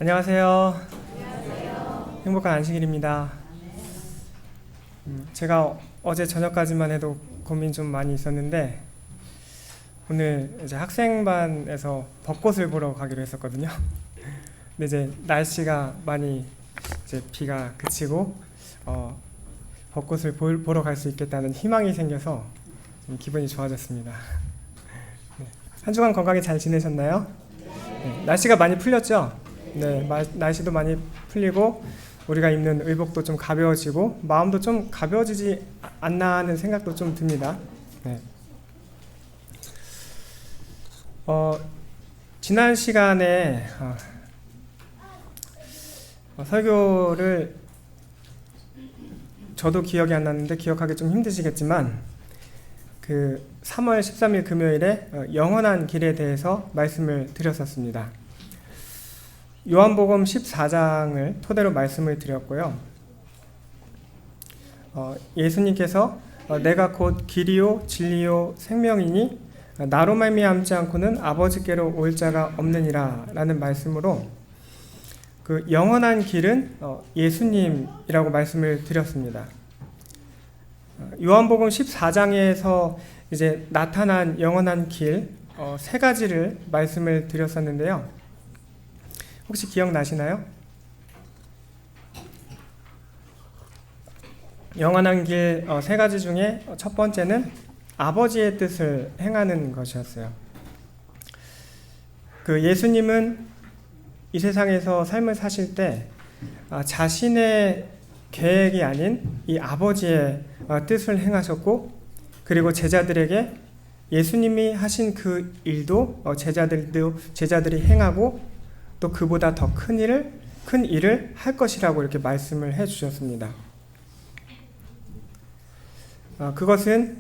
안녕하세요. 행복한 안식일입니다. 제가 어제 저녁까지만 해도 고민 좀 많이 있었는데 오늘 이제 학생반에서 벚꽃을 보러 가기로 했었거든요. 근데 이제 날씨가 많이 이제 비가 그치고 벚꽃을 보러 갈 수 있겠다는 희망이 생겨서 좀 기분이 좋아졌습니다. 네. 한 주간 건강히 잘 지내셨나요? 네. 날씨가 많이 풀렸죠? 네, 날씨도 많이 풀리고 우리가 입는 의복도 좀 가벼워지고 마음도 좀 가벼워지지 않나 하는 생각도 좀 듭니다. 네. 지난 시간에 설교를 저도 기억이 안 나는데 기억하기 좀 힘드시겠지만 그 3월 13일 금요일에 영원한 길에 대해서 말씀을 드렸었습니다. 요한복음 14장을 토대로 말씀을 드렸고요. 예수님께서 내가 곧 길이요 진리요 생명이니 나로 말미암지 않고는 아버지께로 올 자가 없느니라 라는 말씀으로 그 영원한 길은 예수님이라고 말씀을 드렸습니다. 요한복음 14장에서 이제 나타난 영원한 길 세 가지를 말씀을 드렸었는데요. 혹시 기억나시나요? 영원한 길 세 가지 중에 첫 번째는 아버지의 뜻을 행하는 것이었어요. 그 예수님은 이 세상에서 삶을 사실 때 자신의 계획이 아닌 이 아버지의 뜻을 행하셨고, 그리고 제자들에게 예수님이 하신 그 일도 제자들이 행하고 또 그보다 더 큰 일을 할 것이라고 이렇게 말씀을 해주셨습니다. 그것은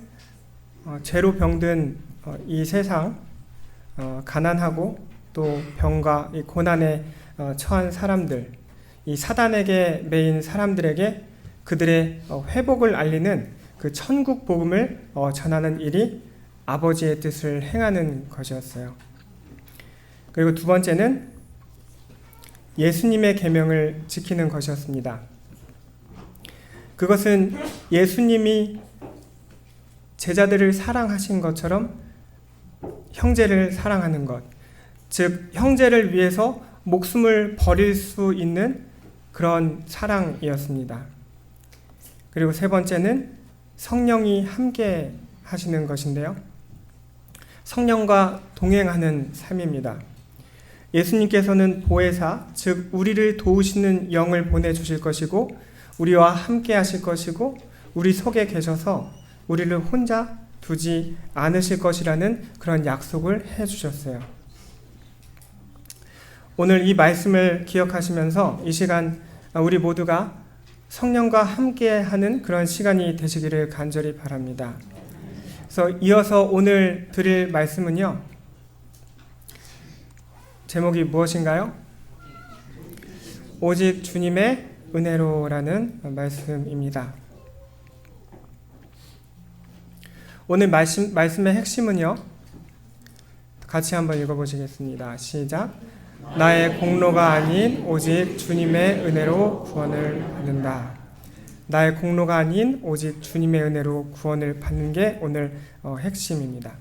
죄로 병든 이 세상, 가난하고 또 병과 이 고난에 처한 사람들, 이 사단에게 매인 사람들에게 그들의 회복을 알리는 그 천국 복음을 전하는 일이 아버지의 뜻을 행하는 것이었어요. 그리고 두 번째는 예수님의 계명을 지키는 것이었습니다. 그것은 예수님이 제자들을 사랑하신 것처럼 형제를 사랑하는 것, 즉 형제를 위해서 목숨을 버릴 수 있는 그런 사랑이었습니다. 그리고 세 번째는 성령이 함께 하시는 것인데요. 성령과 동행하는 삶입니다. 예수님께서는 보혜사, 즉 우리를 도우시는 영을 보내주실 것이고 우리와 함께 하실 것이고 우리 속에 계셔서 우리를 혼자 두지 않으실 것이라는 그런 약속을 해주셨어요. 오늘 이 말씀을 기억하시면서 이 시간 우리 모두가 성령과 함께하는 그런 시간이 되시기를 간절히 바랍니다. 그래서 이어서 오늘 드릴 말씀은요, 제목이 무엇인가요? 오직 주님의 은혜로라는 말씀입니다. 오늘 말씀의 핵심은요, 같이 한번 읽어보시겠습니다. 시작. 나의 공로가 아닌 오직 주님의 은혜로 구원을 받는다. 나의 공로가 아닌 오직 주님의 은혜로 구원을 받는 게 오늘 핵심입니다.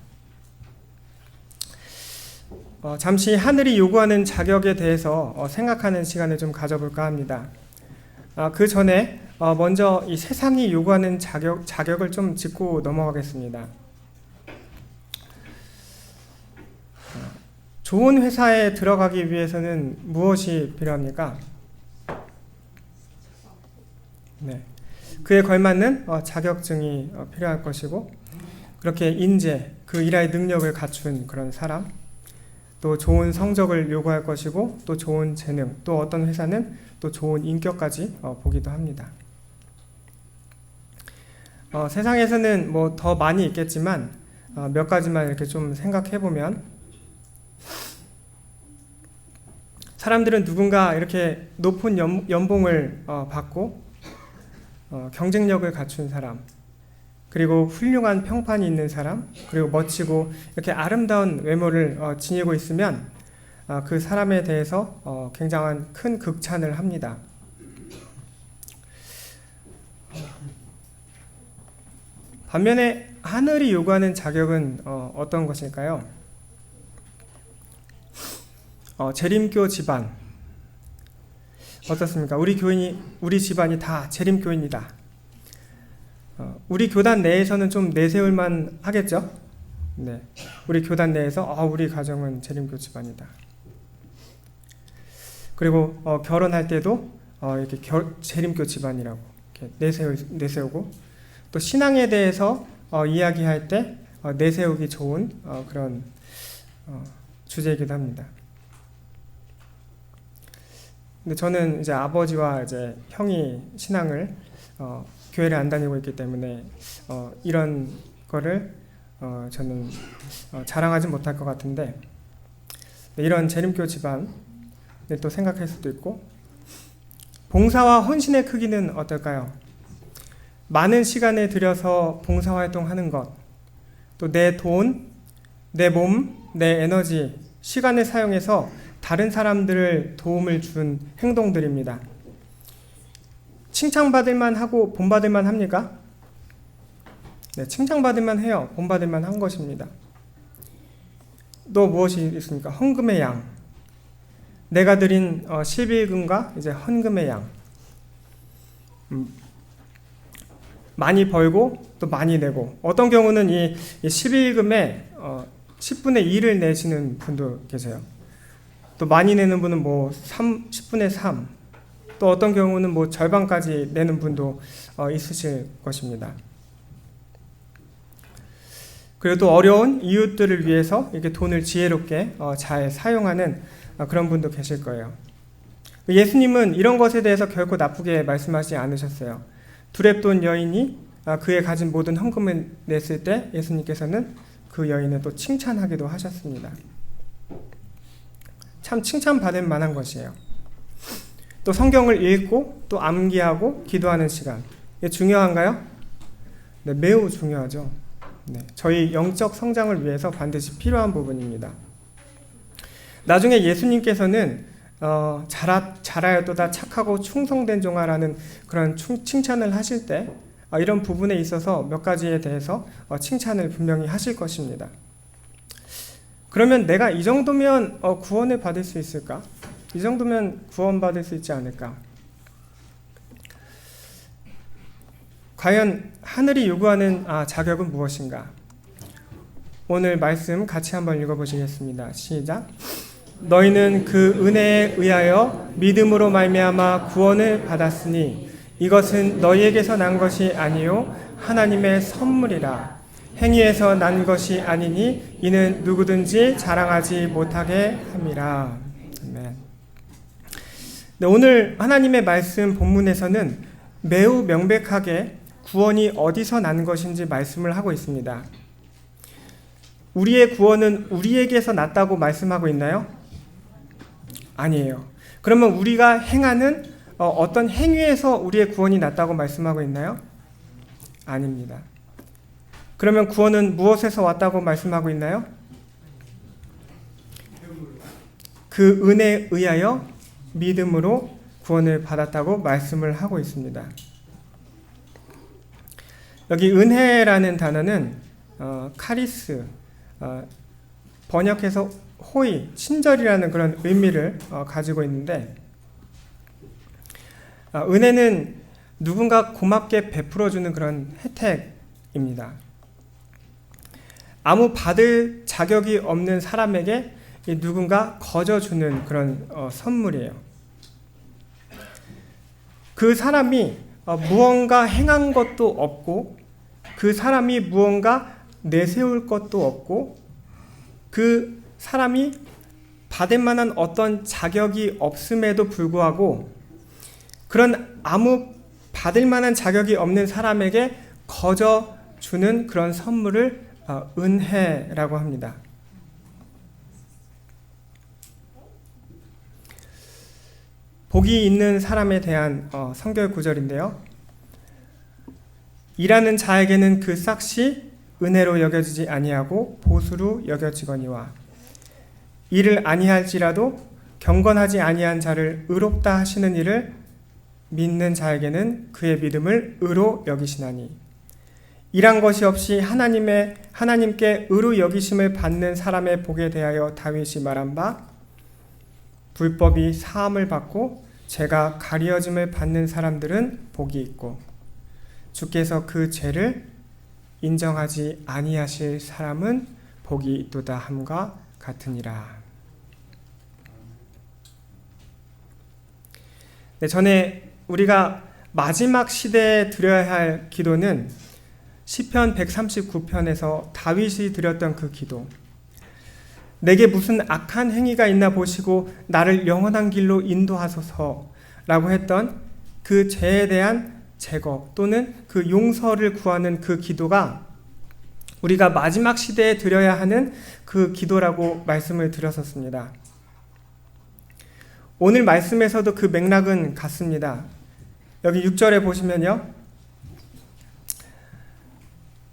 잠시 하늘이 요구하는 자격에 대해서 생각하는 시간을 좀 가져볼까 합니다. 그 전에 먼저 이 세상이 요구하는 자격을 좀 짚고 넘어가겠습니다. 좋은 회사에 들어가기 위해서는 무엇이 필요합니까? 네. 그에 걸맞는 자격증이 필요할 것이고, 그렇게 인재, 그 일할 능력을 갖춘 그런 사람, 또 좋은 성적을 요구할 것이고, 또 좋은 재능, 또 어떤 회사는 또 좋은 인격까지 보기도 합니다. 세상에서는 뭐 더 많이 있겠지만 몇 가지만 이렇게 좀 생각해 보면, 사람들은 누군가 이렇게 높은 연봉을 받고 경쟁력을 갖춘 사람, 그리고 훌륭한 평판이 있는 사람, 그리고 멋지고 이렇게 아름다운 외모를 지니고 있으면 그 사람에 대해서 굉장한 큰 극찬을 합니다. 반면에 하늘이 요구하는 자격은 어떤 것일까요? 재림교 집안 어떻습니까? 우리 집안이 다 재림교인이다. 우리 교단 내에서는 좀 내세울만 하겠죠? 네, 우리 교단 내에서 우리 가정은 재림교 집안이다. 그리고 결혼할 때도 이렇게 재림교 집안이라고 이렇게 내세우고, 또 신앙에 대해서 이야기할 때 내세우기 좋은 그런 주제이기도 합니다. 근데 저는 이제 아버지와 이제 형이 신앙을 교회를 안 다니고 있기 때문에 이런 거를 저는 자랑하지 못할 것 같은데, 이런 재림교 집안 또 생각할 수도 있고, 봉사와 헌신의 크기는 어떨까요? 많은 시간을 들여서 봉사활동하는 것, 또 내 돈, 내 몸, 내 에너지, 시간을 사용해서 다른 사람들을 도움을 준 행동들입니다. 칭찬받을만 하고 본받을만 합니까? 네, 칭찬받을만 해요. 본받을만 한 것입니다. 또 무엇이 있습니까? 헌금의 양, 내가 드린 십일금과 이제 헌금의 양, 많이 벌고 또 많이 내고, 어떤 경우는 이 11금에 10분의 1을 내시는 분도 계세요. 또 많이 내는 분은 10분의 3, 또 어떤 경우는 절반까지 내는 분도 있으실 것입니다. 그리고 또 어려운 이웃들을 위해서 이렇게 돈을 지혜롭게 잘 사용하는 그런 분도 계실 거예요. 예수님은 이런 것에 대해서 결코 나쁘게 말씀하지 않으셨어요. 두렙돈 여인이 그의 가진 모든 헌금을 냈을 때 예수님께서는 그 여인을 또 칭찬하기도 하셨습니다. 참 칭찬받을 만한 것이에요. 또 성경을 읽고 또 암기하고 기도하는 시간, 이게 중요한가요? 네, 매우 중요하죠. 네, 저희 영적 성장을 위해서 반드시 필요한 부분입니다. 나중에 예수님께서는 잘하였도다 착하고 충성된 종아라는 그런 칭찬을 하실 때 이런 부분에 있어서 몇 가지에 대해서 칭찬을 분명히 하실 것입니다. 그러면 내가 이 정도면 구원을 받을 수 있을까? 이 정도면 구원받을 수 있지 않을까? 과연 하늘이 요구하는 자격은 무엇인가? 오늘 말씀 같이 한번 읽어보시겠습니다. 시작. 너희는 그 은혜에 의하여 믿음으로 말미암아 구원을 받았으니 이것은 너희에게서 난 것이 아니요 하나님의 선물이라. 행위에서 난 것이 아니니 이는 누구든지 자랑하지 못하게 함이라. 아멘. 네, 오늘 하나님의 말씀 본문에서는 매우 명백하게 구원이 어디서 난 것인지 말씀을 하고 있습니다. 우리의 구원은 우리에게서 났다고 말씀하고 있나요? 아니에요. 그러면 우리가 행하는 어떤 행위에서 우리의 구원이 났다고 말씀하고 있나요? 아닙니다. 그러면 구원은 무엇에서 왔다고 말씀하고 있나요? 그 은혜에 의하여 믿음으로 구원을 받았다고 말씀을 하고 있습니다. 여기 은혜라는 단어는 카리스, 번역해서 호의, 친절이라는 그런 의미를 가지고 있는데, 은혜는 누군가 고맙게 베풀어주는 그런 혜택입니다. 아무 받을 자격이 없는 사람에게 누군가 거저주는 그런 선물이에요. 그 사람이 무언가 행한 것도 없고, 그 사람이 무언가 내세울 것도 없고, 그 사람이 받을 만한 어떤 자격이 없음에도 불구하고 그런 아무 받을 만한 자격이 없는 사람에게 거저 주는 그런 선물을 은혜라고 합니다. 복이 있는 사람에 대한 성경 구절인데요. 일하는 자에게는 그 삭시 은혜로 여겨지지 아니하고 보수로 여겨지거니와. 이를 아니할지라도 경건하지 아니한 자를 의롭다 하시는 이를 믿는 자에게는 그의 믿음을 의로 여기시나니 일한 것이 없이 하나님께 의로 여기심을 받는 사람의 복에 대하여 다윗이 말한 바 불법이 사함을 받고 죄가 가리어짐을 받는 사람들은 복이 있고 주께서 그 죄를 인정하지 아니하실 사람은 복이 있도다 함과 같으니라. 네, 전에 우리가 마지막 시대에 드려야 할 기도는 시편 139편에서 다윗이 드렸던 그 기도. 내게 무슨 악한 행위가 있나 보시고 나를 영원한 길로 인도하소서라고 했던 그 죄에 대한 제거 또는 그 용서를 구하는 그 기도가 우리가 마지막 시대에 드려야 하는 그 기도라고 말씀을 드렸었습니다. 오늘 말씀에서도 그 맥락은 같습니다. 여기 6절에 보시면요.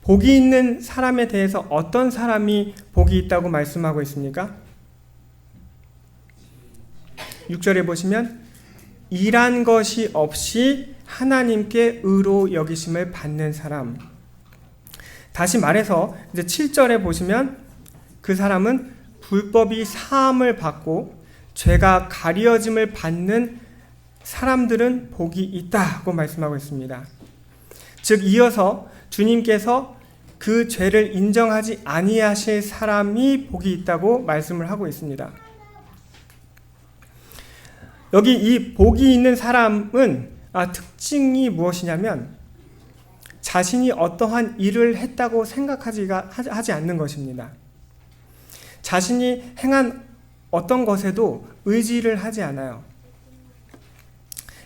복이 있는 사람에 대해서 어떤 사람이 복이 있다고 말씀하고 있습니까? 6절에 보시면 일한 것이 없이 하나님께 의로 여기심을 받는 사람. 다시 말해서 이제 7절에 보시면 그 사람은 불법이 사함을 받고 죄가 가리어짐을 받는 사람들은 복이 있다고 말씀하고 있습니다. 즉 이어서 주님께서 그 죄를 인정하지 아니하실 사람이 복이 있다고 말씀을 하고 있습니다. 여기 이 복이 있는 사람은 특징이 무엇이냐면 자신이 어떠한 일을 했다고 생각하지 않는 것입니다. 자신이 행한 어떤 것에도 의지를 하지 않아요.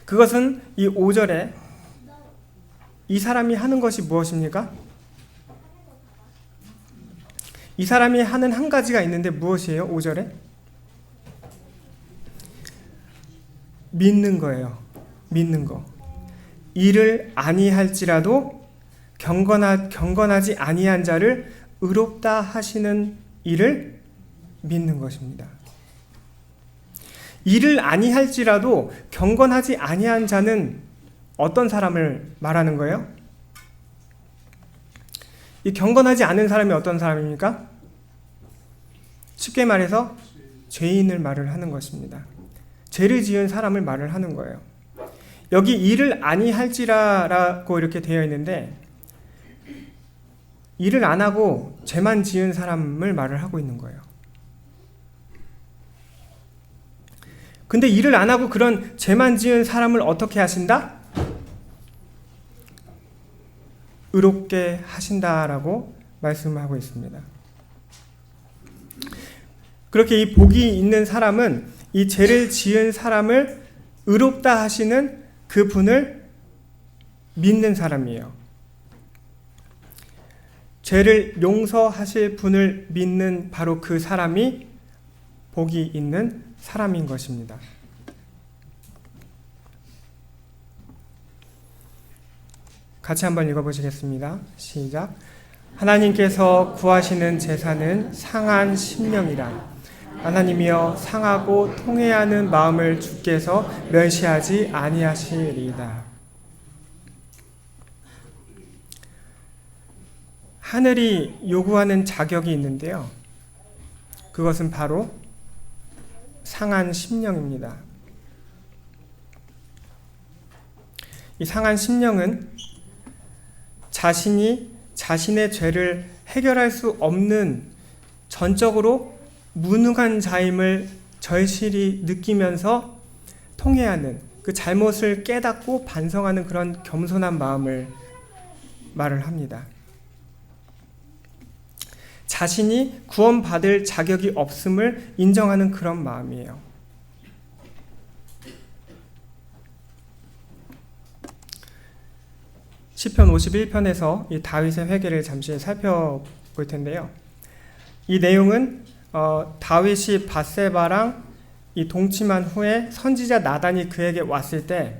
그것은 이 5절에 이 사람이 하는 것이 무엇입니까? 이 사람이 하는 한 가지가 있는데 무엇이에요? 5절에? 믿는 거예요. 믿는 거. 이를 아니할지라도 경건하지 아니한 자를 의롭다 하시는 이를 믿는 것입니다. 이를 아니할지라도 경건하지 아니한 자는 어떤 사람을 말하는 거예요? 이 경건하지 않은 사람이 어떤 사람입니까? 쉽게 말해서 죄인을 말을 하는 것입니다. 죄를 지은 사람을 말을 하는 거예요. 여기 일을 아니할지라라고 이렇게 되어 있는데 일을 안 하고 죄만 지은 사람을 말을 하고 있는 거예요. 근데 일을 안 하고 그런 죄만 지은 사람을 어떻게 하신다? 의롭게 하신다라고 말씀하고 있습니다. 그렇게 이 복이 있는 사람은 이 죄를 지은 사람을 의롭다 하시는 그 분을 믿는 사람이에요. 죄를 용서하실 분을 믿는 바로 그 사람이 복이 있는 사람인 것입니다. 같이 한번 읽어보시겠습니다. 시작. 하나님께서 구하시는 제사는 상한 심령이라. 하나님이여 상하고 통회하는 마음을 주께서 멸시하지 아니하시리이다. 하늘이 요구하는 자격이 있는데요. 그것은 바로 상한 심령입니다. 이 상한 심령은 자신이 자신의 죄를 해결할 수 없는 전적으로 무능한 자임을 절실히 느끼면서 통회하는 그 잘못을 깨닫고 반성하는 그런 겸손한 마음을 말을 합니다. 자신이 구원받을 자격이 없음을 인정하는 그런 마음이에요. 시편 51편에서 이 다윗의 회개를 잠시 살펴볼 텐데요. 이 내용은 다윗이 밧세바랑 이 동침한 후에 선지자 나단이 그에게 왔을 때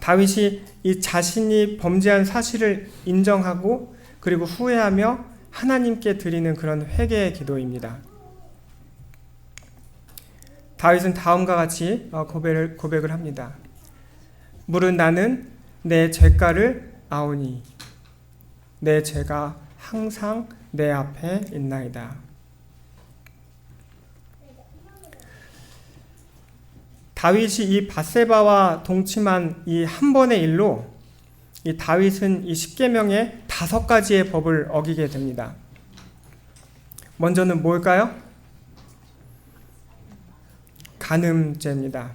다윗이 이 자신이 범죄한 사실을 인정하고 그리고 후회하며 하나님께 드리는 그런 회개의 기도입니다. 다윗은 다음과 같이 고백을 합니다. 물은 나는 내 죄가를 아오니 내 죄가 항상 내 앞에 있나이다. 다윗이 이 밧세바와 동침한 이 한 번의 일로 이 다윗은 이 십계명의 5가지의 법을 어기게 됩니다. 먼저는 뭘까요? 간음죄입니다.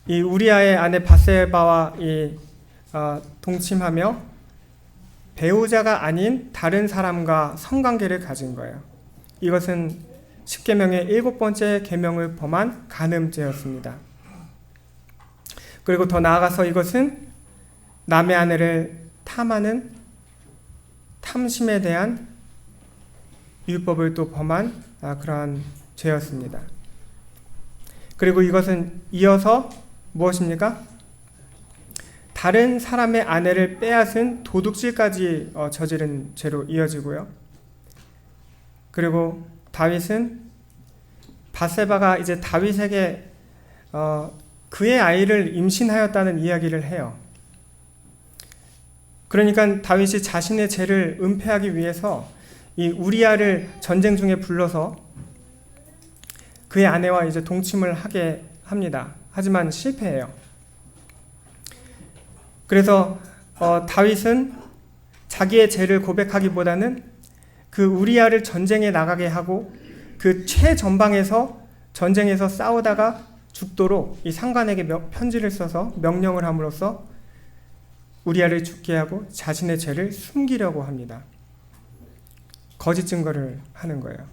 이 우리아의 아내 밧세바와 동침하며 배우자가 아닌 다른 사람과 성관계를 가진 거예요. 이것은 십계명의 7번째 계명을 범한 간음죄였습니다. 그리고 더 나아가서 이것은 남의 아내를 탐하는 탐심에 대한 율법을 또 범한 그러한 죄였습니다. 그리고 이것은 이어서 무엇입니까? 다른 사람의 아내를 빼앗은 도둑질까지 저지른 죄로 이어지고요. 그리고 다윗은 밧세바가 이제 다윗에게 그의 아이를 임신하였다는 이야기를 해요. 그러니까 다윗이 자신의 죄를 은폐하기 위해서 이 우리아를 전쟁 중에 불러서 그의 아내와 이제 동침을 하게 합니다. 하지만 실패해요. 그래서 다윗은 자기의 죄를 고백하기보다는 그 우리아를 전쟁에 나가게 하고 그 최전방에서 전쟁에서 싸우다가 죽도록 이 상관에게 편지를 써서 명령을 함으로써 우리아를 죽게 하고 자신의 죄를 숨기려고 합니다. 거짓 증거를 하는 거예요.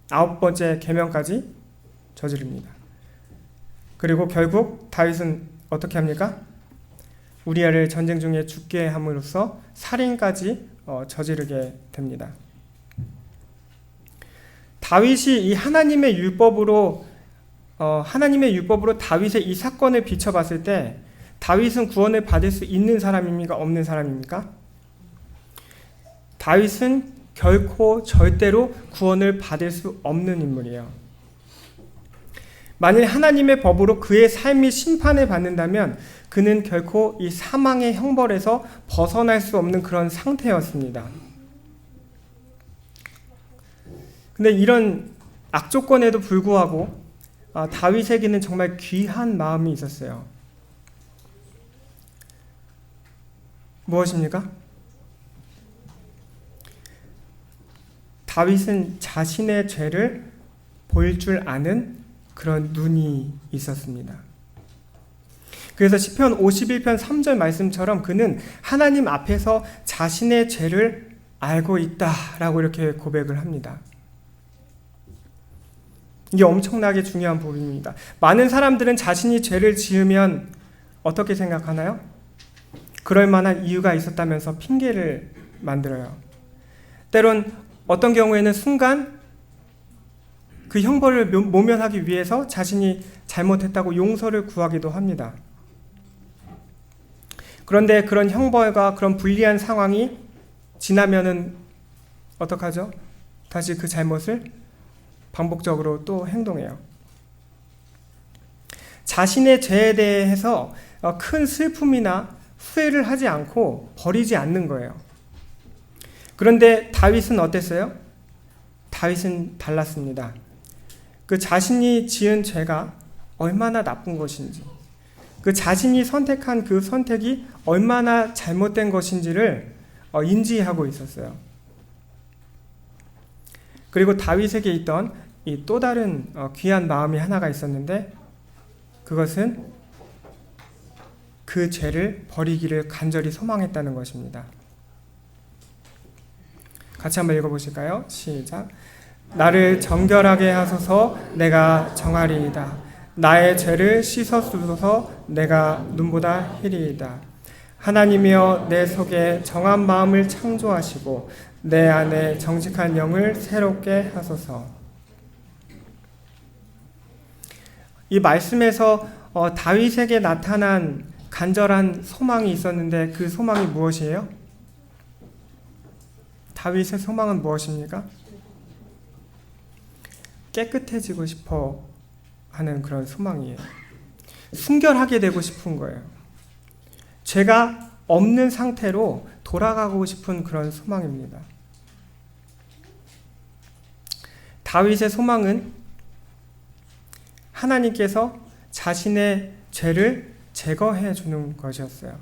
9번째 계명까지 저지릅니다. 그리고 결국 다윗은 어떻게 합니까? 우리아를 전쟁 중에 죽게 함으로써 살인까지 저지르게 됩니다. 다윗이 이 하나님의 율법으로 다윗의 이 사건을 비춰봤을 때 다윗은 구원을 받을 수 있는 사람입니까? 없는 사람입니까? 다윗은 결코 절대로 구원을 받을 수 없는 인물이에요. 만일 하나님의 법으로 그의 삶이 심판을 받는다면 그는 결코 이 사망의 형벌에서 벗어날 수 없는 그런 상태였습니다. 근데 이런 악조건에도 불구하고 다윗에게는 정말 귀한 마음이 있었어요. 무엇입니까? 다윗은 자신의 죄를 볼 줄 아는 그런 눈이 있었습니다. 그래서 시편 51편 3절 말씀처럼 그는 하나님 앞에서 자신의 죄를 알고 있다라고 이렇게 고백을 합니다. 이게 엄청나게 중요한 부분입니다. 많은 사람들은 자신이 죄를 지으면 어떻게 생각하나요? 그럴 만한 이유가 있었다면서 핑계를 만들어요. 때론 어떤 경우에는 순간 그 형벌을 모면하기 위해서 자신이 잘못했다고 용서를 구하기도 합니다. 그런데 그런 형벌과 그런 불리한 상황이 지나면은 어떡하죠? 다시 그 잘못을 반복적으로 또 행동해요. 자신의 죄에 대해서 큰 슬픔이나 후회를 하지 않고 버리지 않는 거예요. 그런데 다윗은 어땠어요? 다윗은 달랐습니다. 그 자신이 지은 죄가 얼마나 나쁜 것인지, 그 자신이 선택한 그 선택이 얼마나 잘못된 것인지를 인지하고 있었어요. 그리고 다윗에게 있던 이 또 다른 귀한 마음이 하나가 있었는데 그것은 그 죄를 버리기를 간절히 소망했다는 것입니다. 같이 한번 읽어보실까요? 시작. 나를 정결하게 하소서 내가 정하리이다. 나의 죄를 씻어주소서 내가 눈보다 희리이다. 하나님이여 내 속에 정한 마음을 창조하시고 내 안에 정직한 영을 새롭게 하소서. 이 말씀에서 다윗에게 나타난 간절한 소망이 있었는데 그 소망이 무엇이에요? 다윗의 소망은 무엇입니까? 깨끗해지고 싶어 하는 그런 소망이에요. 순결하게 되고 싶은 거예요. 죄가 없는 상태로 돌아가고 싶은 그런 소망입니다. 다윗의 소망은 하나님께서 자신의 죄를 제거해 주는 것이었어요.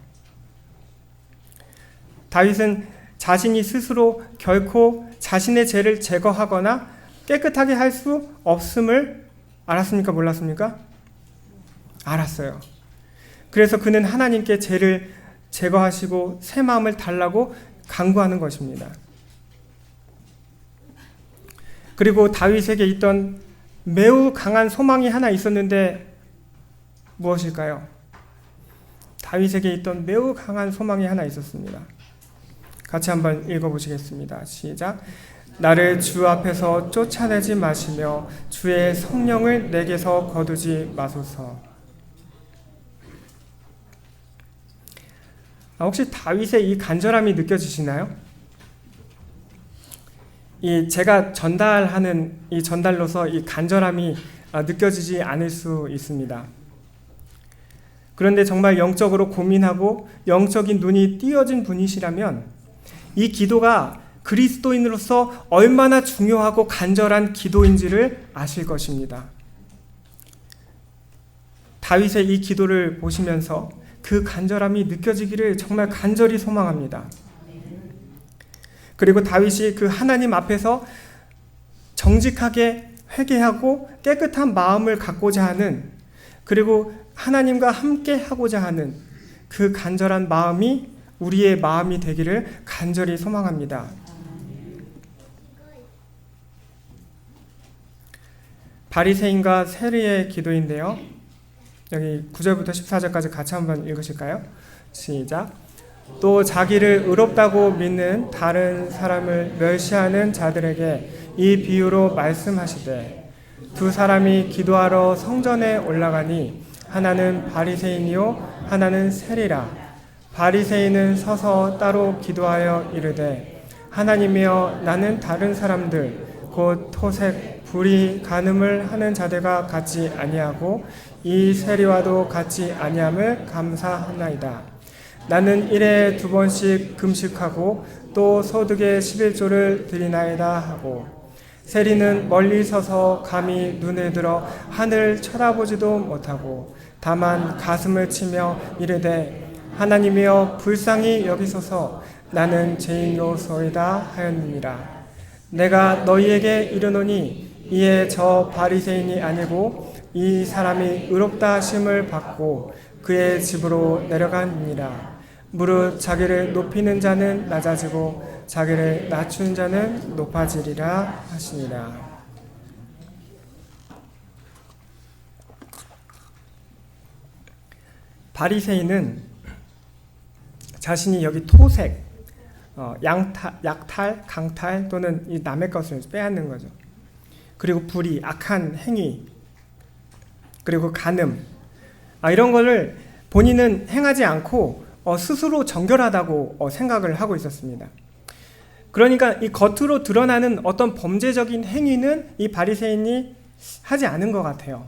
다윗은 자신이 스스로 결코 자신의 죄를 제거하거나 깨끗하게 할 수 없음을 알았습니까? 몰랐습니까? 알았어요. 그래서 그는 하나님께 죄를 제거하시고 새 마음을 달라고 간구하는 것입니다. 그리고 다윗에게 있던 매우 강한 소망이 하나 있었는데 무엇일까요? 다윗에게 있던 매우 강한 소망이 하나 있었습니다. 같이 한번 읽어보시겠습니다. 시작. 나를 주 앞에서 쫓아내지 마시며 주의 성령을 내게서 거두지 마소서. 혹시 다윗의 이 간절함이 느껴지시나요? 제가 전달하는 이 전달로서 이 간절함이 느껴지지 않을 수 있습니다. 그런데 정말 영적으로 고민하고 영적인 눈이 띄어진 분이시라면 이 기도가 그리스도인으로서 얼마나 중요하고 간절한 기도인지를 아실 것입니다. 다윗의 이 기도를 보시면서 그 간절함이 느껴지기를 정말 간절히 소망합니다. 그리고 다윗이 그 하나님 앞에서 정직하게 회개하고 깨끗한 마음을 갖고자 하는, 그리고 하나님과 함께 하고자 하는 그 간절한 마음이 우리의 마음이 되기를 간절히 소망합니다. 바리새인과 세리의 기도인데요. 여기 9절부터 14절까지 같이 한번 읽으실까요? 시작. 또 자기를 의롭다고 믿는 다른 사람을 멸시하는 자들에게 이 비유로 말씀하시되, 두 사람이 기도하러 성전에 올라가니 하나는 바리새인이요 하나는 세리라. 바리새인은 서서 따로 기도하여 이르되, 하나님이여, 나는 다른 사람들 곧 토색, 불의, 간음을 하는 자들과 같이 아니하고 이 세리와도 같이 아니함을 감사하나이다. 나는 일에 2번씩 금식하고 또 소득의 11조를 드리나이다 하고, 세리는 멀리 서서 감히 눈을 들어 하늘을 쳐다보지도 못하고 다만 가슴을 치며 이르되, 하나님이여, 불쌍히 여기소서, 나는 죄인이로소이다 하였느니라. 내가 너희에게 이르노니 이에 저 바리새인이 아니고 이 사람이 의롭다 하심을 받고 그의 집으로 내려가니라. 무릇 자기를 높이는 자는 낮아지고 자기를 낮춘 자는 높아지리라 하시니라. 바리새인은 자신이 여기 토색, 약탈, 강탈 또는 이 남의 것을 빼앗는 거죠. 그리고 불의, 악한 행위, 그리고 간음, 이런 거를 본인은 행하지 않고 스스로 정결하다고 생각을 하고 있었습니다. 그러니까 이 겉으로 드러나는 어떤 범죄적인 행위는 이 바리새인이 하지 않은 것 같아요.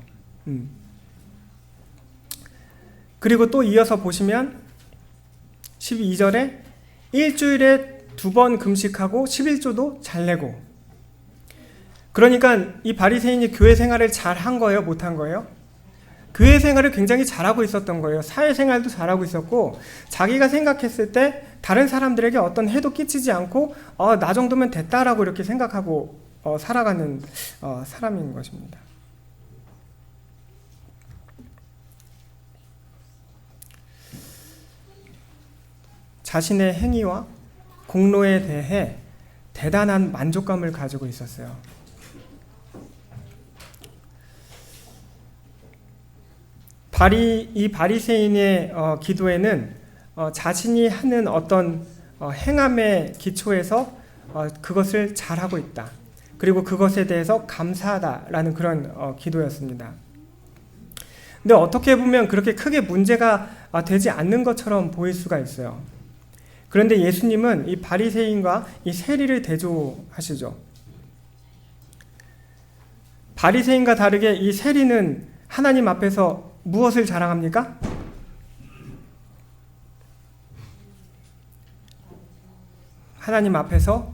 그리고 또 이어서 보시면 12절에 일주일에 2번 금식하고 11조도 잘 내고, 그러니까 이 바리새인이 교회 생활을 잘 한 거예요? 못 한 거예요? 교회 생활을 굉장히 잘하고 있었던 거예요. 사회생활도 잘하고 있었고, 자기가 생각했을 때 다른 사람들에게 어떤 해도 끼치지 않고 나 정도면 됐다라고 이렇게 생각하고 살아가는 사람인 것입니다. 자신의 행위와 공로에 대해 대단한 만족감을 가지고 있었어요. 이 바리새인의 기도에는 자신이 하는 어떤 행함의 기초에서 그것을 잘하고 있다, 그리고 그것에 대해서 감사하다라는 그런 기도였습니다. 근데 어떻게 보면 그렇게 크게 문제가 되지 않는 것처럼 보일 수가 있어요. 그런데 예수님은 이 바리새인과 이 세리를 대조하시죠. 바리새인과 다르게 이 세리는 하나님 앞에서 무엇을 자랑합니까? 하나님 앞에서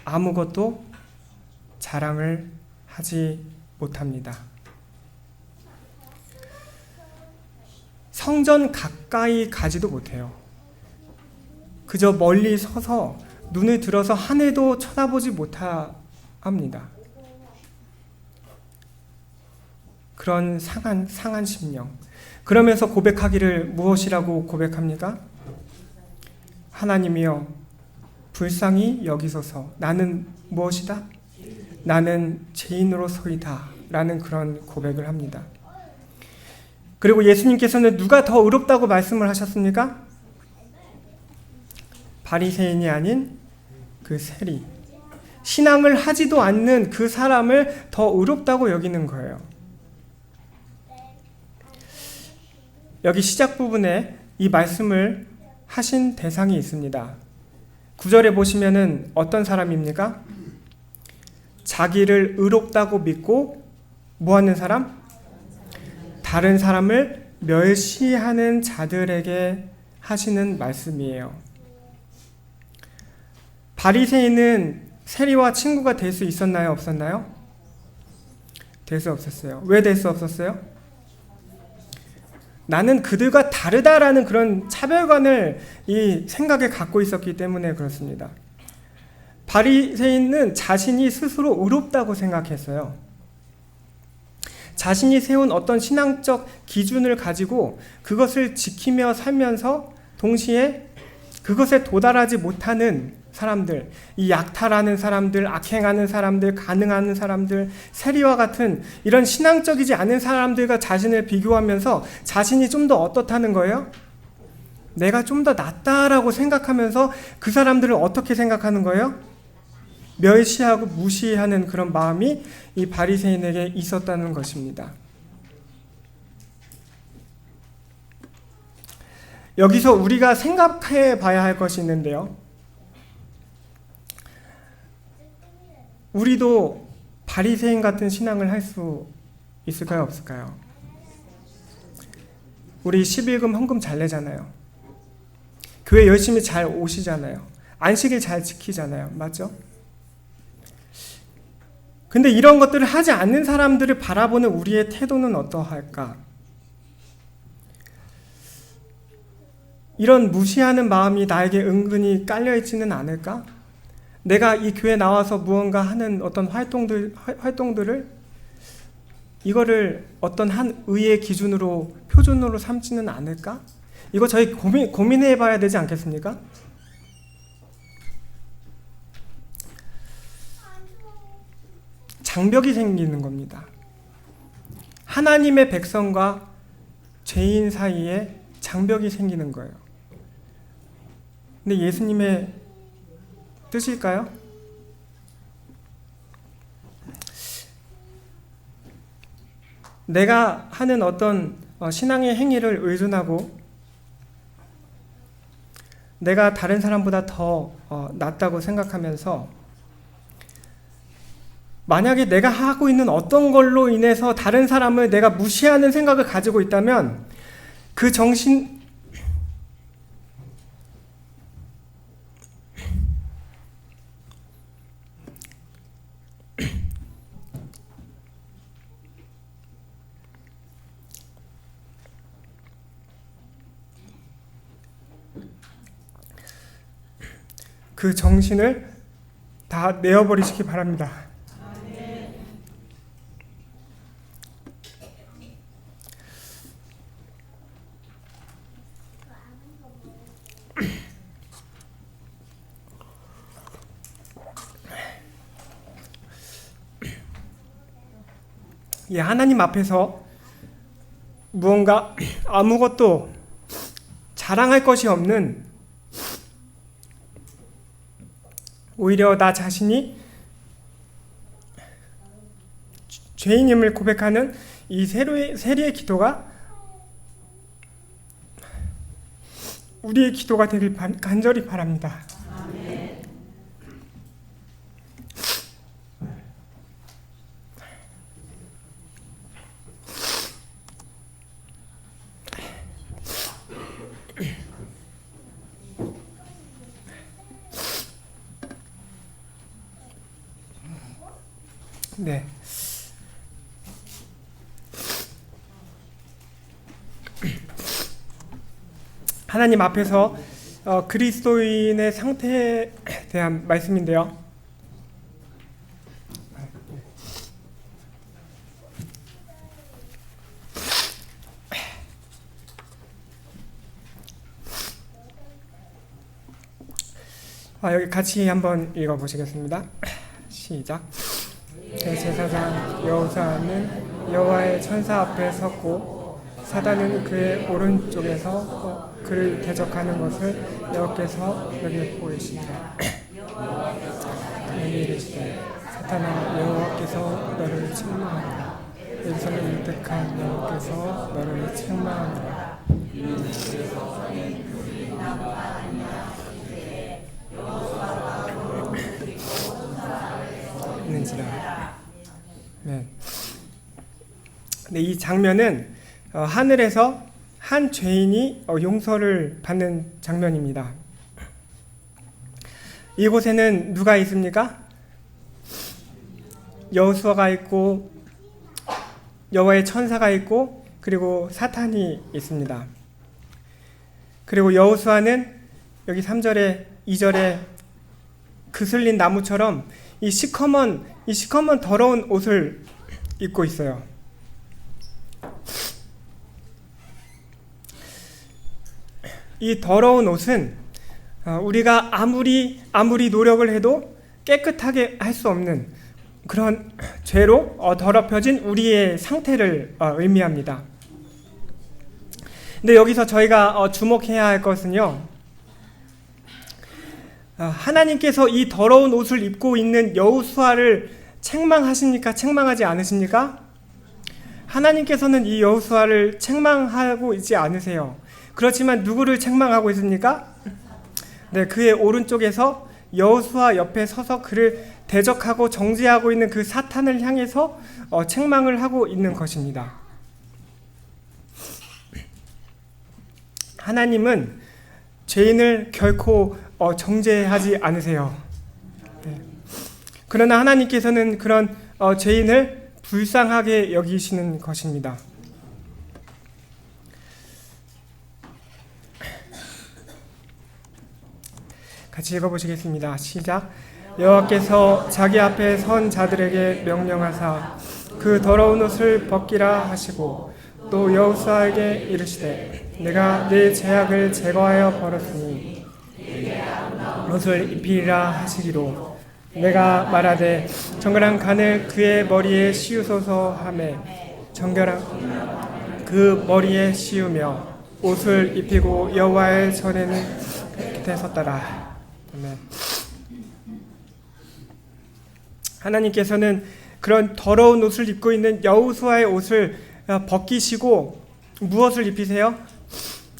아무것도 자랑을 하지 못합니다. 성전 가까이 가지도 못해요. 그저 멀리 서서 눈을 들어서 하늘도 쳐다보지 못합니다. 그런 상한 심령. 그러면서 고백하기를 무엇이라고 고백합니까? 하나님이여 불쌍히 여기소서. 나는 무엇이다? 나는 죄인으로서이다. 라는 그런 고백을 합니다. 그리고 예수님께서는 누가 더 의롭다고 말씀을 하셨습니까? 바리새인이 아닌 그 세리, 신앙을 하지도 않는 그 사람을 더 의롭다고 여기는 거예요. 여기 시작 부분에 이 말씀을 하신 대상이 있습니다. 9절에 보시면은 어떤 사람입니까? 자기를 의롭다고 믿고 뭐하는 사람? 다른 사람을 멸시하는 자들에게 하시는 말씀이에요. 바리새인은 세리와 친구가 될 수 있었나요? 없었나요? 될 수 없었어요. 왜 될 수 없었어요? 나는 그들과 다르다라는 그런 차별관을 이 생각에 갖고 있었기 때문에 그렇습니다. 바리새인은 자신이 스스로 의롭다고 생각했어요. 자신이 세운 어떤 신앙적 기준을 가지고 그것을 지키며 살면서 동시에 그것에 도달하지 못하는 사람들, 이 약탈하는 사람들, 악행하는 사람들, 가늠하는 사람들, 세리와 같은 이런 신앙적이지 않은 사람들과 자신을 비교하면서 자신이 좀 더 어떻다는 거예요? 내가 좀 더 낫다라고 생각하면서 그 사람들을 어떻게 생각하는 거예요? 멸시하고 무시하는 그런 마음이 이 바리새인에게 있었다는 것입니다. 여기서 우리가 생각해 봐야 할 것이 있는데요. 우리도 바리새인 같은 신앙을 할 수 있을까요? 없을까요? 우리 11금 헌금 잘 내잖아요. 교회 열심히 잘 오시잖아요. 안식일 잘 지키잖아요. 맞죠? 근데 이런 것들을 하지 않는 사람들을 바라보는 우리의 태도는 어떠할까? 이런 무시하는 마음이 나에게 은근히 깔려있지는 않을까? 내가 이 교회에 나와서 무언가 하는 어떤 활동들을 이거를 어떤 한 의의 기준으로 표준으로 삼지는 않을까? 이거 저희 고민해 봐야 되지 않겠습니까? 장벽이 생기는 겁니다. 하나님의 백성과 죄인 사이에 장벽이 생기는 거예요. 근데 예수님의 뜻일까요? 내가 하는 어떤 신앙의 행위를 의존하고 내가 다른 사람보다 더 낫다고 생각하면서 만약에 내가 하고 있는 어떤 걸로 인해서 다른 사람을 내가 무시하는 생각을 가지고 있다면 그 정신 그 정신을 다 내어버리시기 바랍니다. 하나님 앞에서 무언가 아무것도 자랑할 것이 없는, 오히려 나 자신이 죄인임을 고백하는 이 세리의 기도가 우리의 기도가 되길 간절히 바랍니다. 네. 하나님 앞에서 그리스도인의 상태에 대한 말씀인데요. 여기 같이 한번 읽어보시겠습니다. 시작. 대제사장 여호사는 여호와의 천사 앞에 섰고 사단은 그의 오른쪽에서 그를 대적하는 것을 여호와께서 여기 보이시니라. 그에게 이르시되 사탄아 여호와께서 너를 책망하노라. 여기서는 유택한 여호와께서 너를 책망하노라. 있는지라. 네. 네, 이 장면은 하늘에서 한 죄인이 용서를 받는 장면입니다. 이곳에는 누가 있습니까? 여호수아가 있고 여호와의 천사가 있고 그리고 사탄이 있습니다. 그리고 여호수아는 여기 3절에 2절에 그슬린 나무처럼 이 시커먼 더러운 옷을 입고 있어요. 이 더러운 옷은 우리가 아무리 노력을 해도 깨끗하게 할 수 없는 그런 죄로 더럽혀진 우리의 상태를 의미합니다. 근데 여기서 저희가 주목해야 할 것은요, 하나님께서 이 더러운 옷을 입고 있는 여호수아를 책망하십니까? 책망하지 않으십니까? 하나님께서는 이 여호수아를 책망하고 있지 않으세요. 그렇지만 누구를 책망하고 있습니까? 네, 그의 오른쪽에서 여호수아 옆에 서서 그를 대적하고 정죄하고 있는 그 사탄을 향해서 책망을 하고 있는 것입니다. 하나님은 죄인을 결코 정죄하지 않으세요. 네. 그러나 하나님께서는 그런 죄인을 불쌍하게 여기시는 것입니다. 같이 읽어보시겠습니다. 시작. 여호와께서 자기 앞에 선 자들에게 명령하사 그 더러운 옷을 벗기라 하시고 또 여호수아에게 이르시되 내가 네 죄악을 제거하여 버렸으니 옷을 입히리라 하시기로 내가 말하되 정결한 간을 그의 머리에 씌우소서 하매 정결한 그 머리에 씌우며 옷을 입히고 여호와의 전에는 곁에 섰더라. 아멘. 하나님께서는 그런 더러운 옷을 입고 있는 여호수아의 옷을 벗기시고 무엇을 입히세요?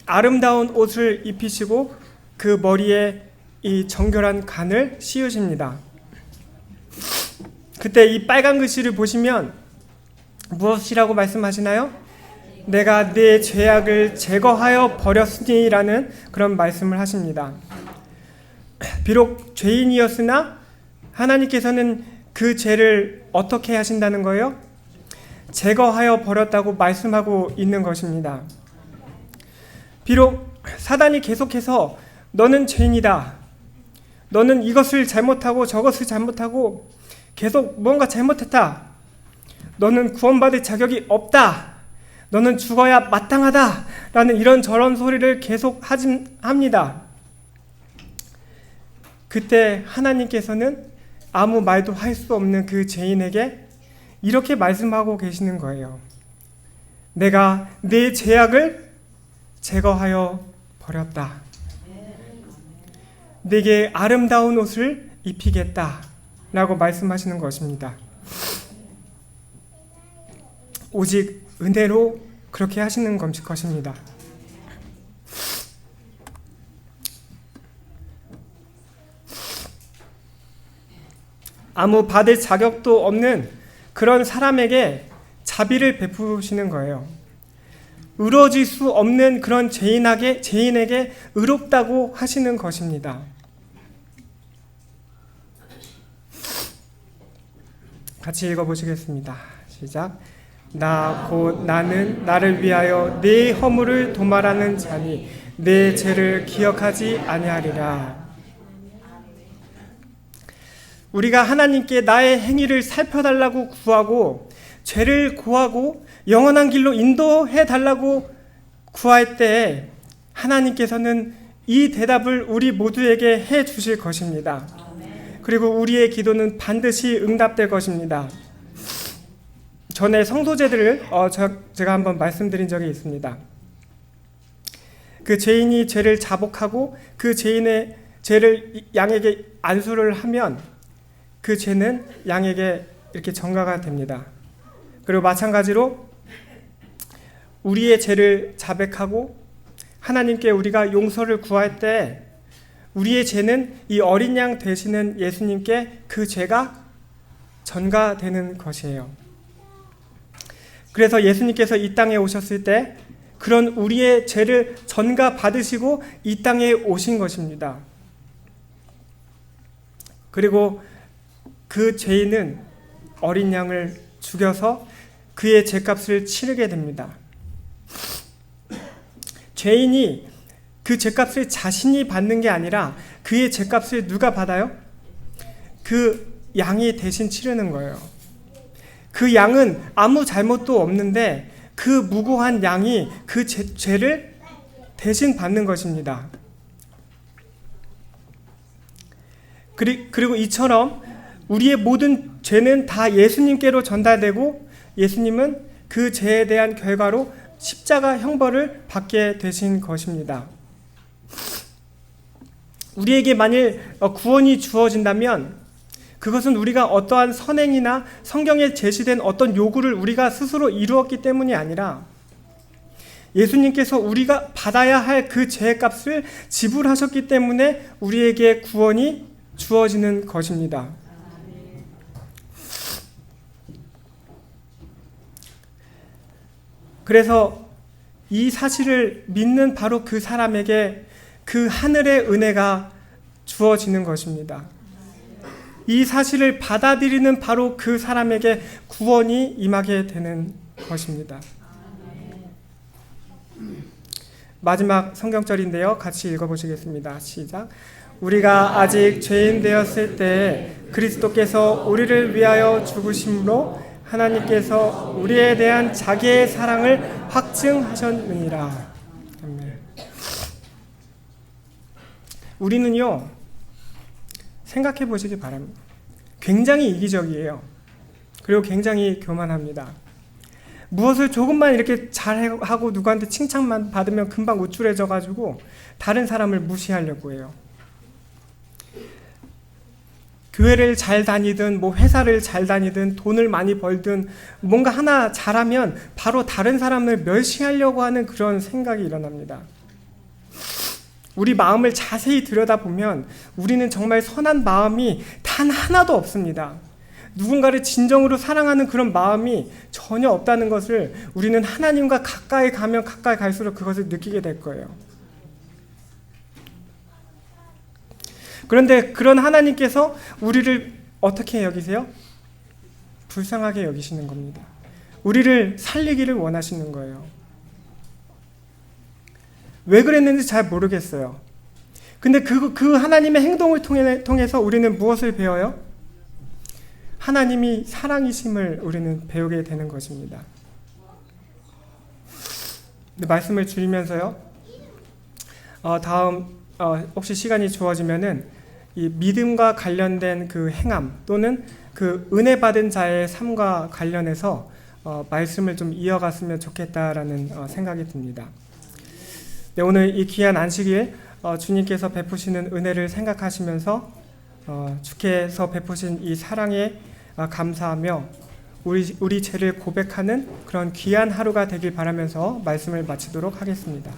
아름다운 옷을 입히시고 그 머리에 이 정결한 간을 씌우십니다. 그때 이 빨간 글씨를 보시면 무엇이라고 말씀하시나요? 내가 네 죄악을 제거하여 버렸으니 라는 그런 말씀을 하십니다. 비록 죄인이었으나 하나님께서는 그 죄를 어떻게 하신다는 거예요? 제거하여 버렸다고 말씀하고 있는 것입니다. 비록 사단이 계속해서 너는 죄인이다, 너는 이것을 잘못하고 저것을 잘못하고 계속 뭔가 잘못했다, 너는 구원받을 자격이 없다, 너는 죽어야 마땅하다 라는 이런저런 소리를 계속 합니다. 그때 하나님께서는 아무 말도 할 수 없는 그 죄인에게 이렇게 말씀하고 계시는 거예요. 내가 네 죄악을 제거하여 버렸다. 네게 아름다운 옷을 입히겠다 라고 말씀하시는 것입니다. 오직 은혜로 그렇게 하시는 것입니다. 아무 받을 자격도 없는 그런 사람에게 자비를 베푸시는 거예요. 의로워질 수 없는 그런 죄인에게 의롭다고 하시는 것입니다. 같이 읽어보시겠습니다. 시작. 나 곧 나는 나를 위하여 네 허물을 도말하는 자니 내 죄를 기억하지 아니하리라. 우리가 하나님께 나의 행위를 살펴달라고 구하고 죄를 고하고 영원한 길로 인도해 달라고 구할 때 하나님께서는 이 대답을 우리 모두에게 해 주실 것입니다. 그리고 우리의 기도는 반드시 응답될 것입니다. 전에 성도제들을 제가 한번 말씀드린 적이 있습니다. 그 죄인이 죄를 자복하고 그 죄인의 죄를 양에게 안수를 하면 그 죄는 양에게 이렇게 전가가 됩니다. 그리고 마찬가지로 우리의 죄를 자백하고 하나님께 우리가 용서를 구할 때 우리의 죄는 이 어린 양 되시는 예수님께 그 죄가 전가되는 것이에요. 그래서 예수님께서 이 땅에 오셨을 때 그런 우리의 죄를 전가 받으시고 이 땅에 오신 것입니다. 그리고 그 죄인은 어린 양을 죽여서 그의 죄값을 치르게 됩니다. 죄인이 그 죄값을 자신이 받는 게 아니라 그의 죄값을 누가 받아요? 그 양이 대신 치르는 거예요. 그 양은 아무 잘못도 없는데 그 무고한 양이 그 죄를 대신 받는 것입니다. 그리고 이처럼 우리의 모든 죄는 다 예수님께로 전달되고 예수님은 그 죄에 대한 결과로 십자가 형벌을 받게 되신 것입니다. 우리에게 만일 구원이 주어진다면 그것은 우리가 어떠한 선행이나 성경에 제시된 어떤 요구를 우리가 스스로 이루었기 때문이 아니라 예수님께서 우리가 받아야 할 그 죄값을 지불하셨기 때문에 우리에게 구원이 주어지는 것입니다. 그래서 이 사실을 믿는 바로 그 사람에게 그 하늘의 은혜가 주어지는 것입니다. 이 사실을 받아들이는 바로 그 사람에게 구원이 임하게 되는 것입니다. 마지막 성경절인데요. 같이 읽어보시겠습니다. 시작. 우리가 아직 죄인 되었을 때 그리스도께서 우리를 위하여 죽으심으로 하나님께서 우리에 대한 자기의 사랑을 확증하셨느니라. 아멘. 우리는요, 생각해 보시기 바랍니다. 굉장히 이기적이에요. 그리고 굉장히 교만합니다. 무엇을 조금만 이렇게 잘하고 누구한테 칭찬만 받으면 금방 우쭐해져 가지고 다른 사람을 무시하려고 해요. 교회를 잘 다니든 뭐 회사를 잘 다니든 돈을 많이 벌든 뭔가 하나 잘하면 바로 다른 사람을 멸시하려고 하는 그런 생각이 일어납니다. 우리 마음을 자세히 들여다보면 우리는 정말 선한 마음이 단 하나도 없습니다. 누군가를 진정으로 사랑하는 그런 마음이 전혀 없다는 것을 우리는 하나님과 가까이 가면 가까이 갈수록 그것을 느끼게 될 거예요. 그런데 그런 하나님께서 우리를 어떻게 여기세요? 불쌍하게 여기시는 겁니다. 우리를 살리기를 원하시는 거예요. 왜 그랬는지 잘 모르겠어요. 근데 그 하나님의 행동을 통해서 우리는 무엇을 배워요? 하나님이 사랑이심을 우리는 배우게 되는 것입니다. 말씀을 줄이면서요. 다음 혹시 시간이 주어지면은 이 믿음과 관련된 그 행함 또는 그 은혜 받은 자의 삶과 관련해서 말씀을 좀 이어갔으면 좋겠다라는 생각이 듭니다. 네, 오늘 이 귀한 안식일 주님께서 베푸시는 은혜를 생각하시면서 주께서 베푸신 이 사랑에 감사하며 우리 죄를 고백하는 그런 귀한 하루가 되길 바라면서 말씀을 마치도록 하겠습니다.